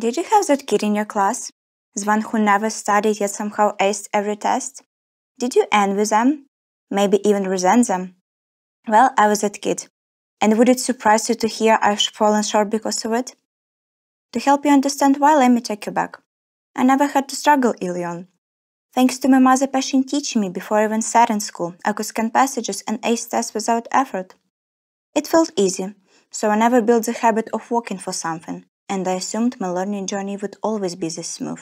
Did you have that kid in your class? The one who never studied yet somehow aced every test? Did you envy them? Maybe even resent them? Well, I was that kid. And would it surprise you to hear I've fallen short because of it? To help you understand why, let me take you back. I never had to struggle early on. Thanks to my mother passion teaching me before I even sat in school, I could scan passages and ace tests without effort. It felt easy, so I never built the habit of working for something, and I assumed my learning journey would always be this smooth.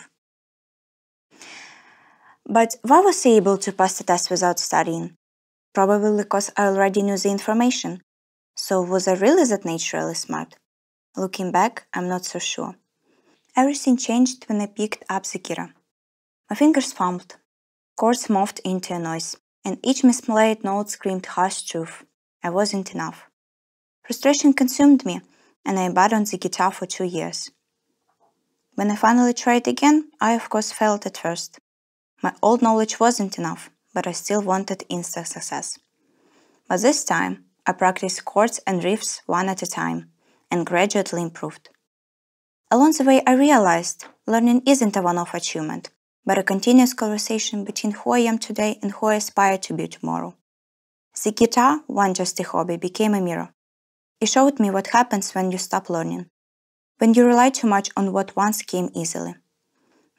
But why was I able to pass the test without studying? Probably because I already knew the information. So was I really that naturally smart? Looking back, I'm not so sure. Everything changed when I picked up the Kira. My fingers fumbled, chords morphed into a noise, and each misplayed note screamed harsh truth. I wasn't enough. Frustration consumed me, and I abandoned the guitar for 2 years. When I finally tried again, I of course failed at first. My old knowledge wasn't enough, but I still wanted instant success. But this time, I practiced chords and riffs one at a time, and gradually improved. Along the way, I realized learning isn't a one-off achievement, but a continuous conversation between who I am today and who I aspire to be tomorrow. The guitar, once just a hobby, became a mirror. It showed me what happens when you stop learning, when you rely too much on what once came easily.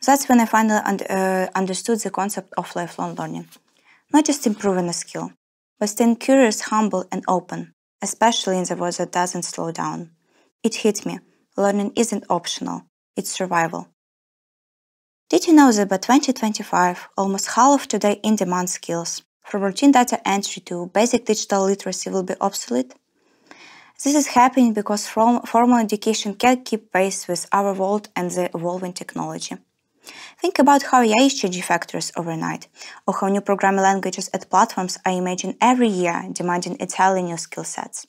That's when I finally understood the concept of lifelong learning. Not just improving a skill, but staying curious, humble, and open, especially in the world that doesn't slow down. It hit me. Learning isn't optional, it's survival. Did you know that by 2025, almost half of today's in-demand skills, from routine data entry to basic digital literacy, will be obsolete? This is happening because formal education can't keep pace with our world and the evolving technology. Think about how AI is changing factors overnight, or how new programming languages and platforms are imagined every year, demanding entirely new skill sets.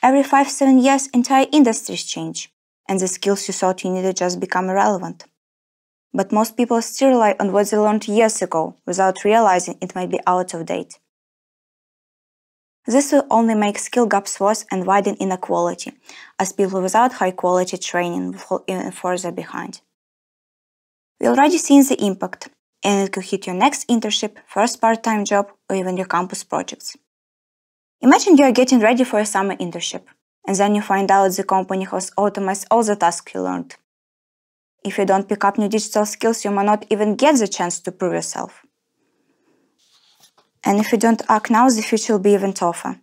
Every 5-7 years, entire industries change, and the skills you thought you needed just become irrelevant. But most people still rely on what they learned years ago, without realizing it might be out of date. This will only make skill gaps worse and widen inequality, as people without high-quality training will fall even further behind. We're already seeing the impact, and it could hit your next internship, first part-time job, or even your campus projects. Imagine you are getting ready for a summer internship, and then you find out the company has automated all the tasks you learned. If you don't pick up new digital skills, you might not even get the chance to prove yourself. And if you don't act now, the future will be even tougher.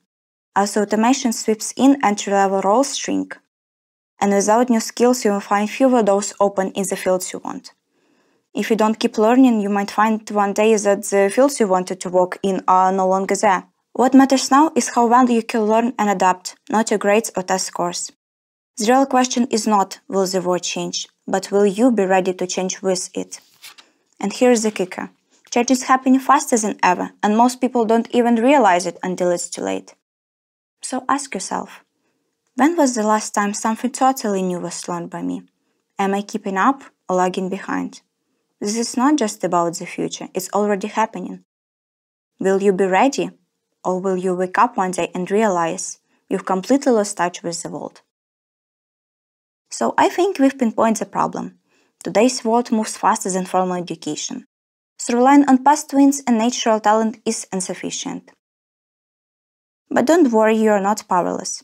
As automation sweeps in, entry-level roles shrink. And without new skills, you will find fewer doors open in the fields you want. If you don't keep learning, you might find one day that the fields you wanted to work in are no longer there. What matters now is how well you can learn and adapt, not your grades or test scores. The real question is not, will the world change, but will you be ready to change with it? And here's the kicker. Change is happening faster than ever, and most people don't even realize it until it's too late. So ask yourself, when was the last time something totally new was learned by me? Am I keeping up or lagging behind? This is not just about the future, it's already happening. Will you be ready? Or will you wake up one day and realize you've completely lost touch with the world? So I think we've pinpointed the problem. Today's world moves faster than formal education. So relying on past wins and natural talent is insufficient. But don't worry, you are not powerless.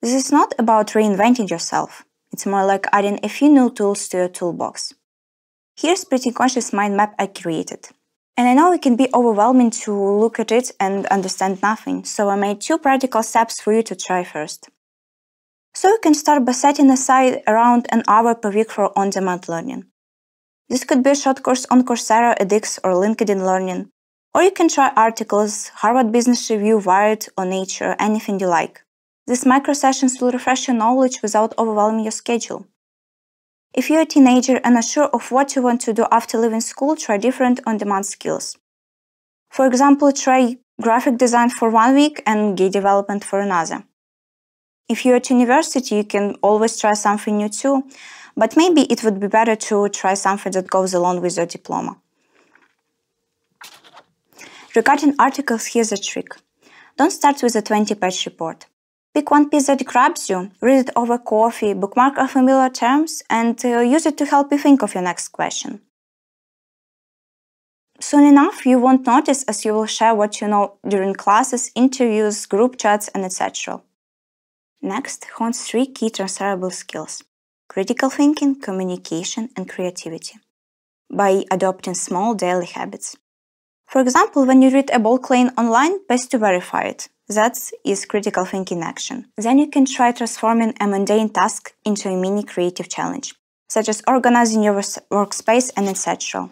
This is not about reinventing yourself. It's more like adding a few new tools to your toolbox. Here's a pretty conscious mind map I created. And I know it can be overwhelming to look at it and understand nothing, so I made 2 practical steps for you to try first. So you can start by setting aside around an hour per week for on-demand learning. This could be a short course on Coursera, edX, or LinkedIn Learning. Or you can try articles, Harvard Business Review, Wired, or Nature, anything you like. These micro-sessions will refresh your knowledge without overwhelming your schedule. If you're a teenager and not sure of what you want to do after leaving school, try different on-demand skills. For example, try graphic design for 1 week and game development for another. If you're at university, you can always try something new too, but maybe it would be better to try something that goes along with your diploma. Regarding articles, here's a trick. Don't start with a 20-page report. Pick one piece that grabs you, read it over coffee, bookmark unfamiliar terms, and use it to help you think of your next question. Soon enough, you won't notice as you will share what you know during classes, interviews, group chats, and etc. Next, hone 3 key transferable skills: critical thinking, communication, and creativity, by adopting small daily habits. For example, when you read a bold claim online, best to verify it. That is critical thinking action. Then you can try transforming a mundane task into a mini creative challenge, such as organizing your workspace and etc.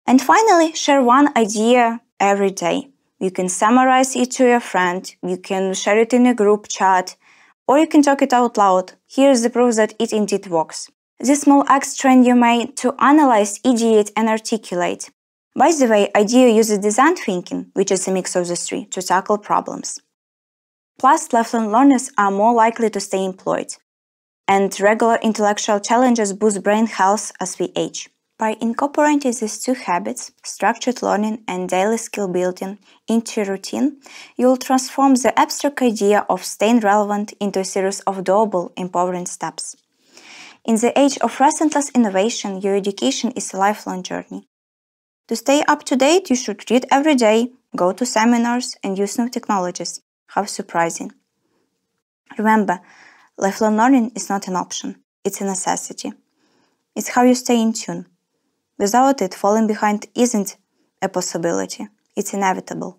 And finally, share one idea every day. You can summarize it to your friend, you can share it in a group chat, or you can talk it out loud. Here's the proof that it indeed works. These small acts train your mind to analyze, ideate, and articulate. By the way, IDEO uses design thinking, which is a mix of the three, to tackle problems. Plus, lifelong learners are more likely to stay employed, and regular intellectual challenges boost brain health as we age. By incorporating these 2 habits, structured learning and daily skill building, into your routine, you will transform the abstract idea of staying relevant into a series of doable, empowering steps. In the age of relentless innovation, your education is a lifelong journey. To stay up to date, you should read every day, go to seminars, and use new technologies. How surprising. Remember, lifelong learning is not an option, it's a necessity. It's how you stay in tune. Without it, falling behind isn't a possibility, it's inevitable.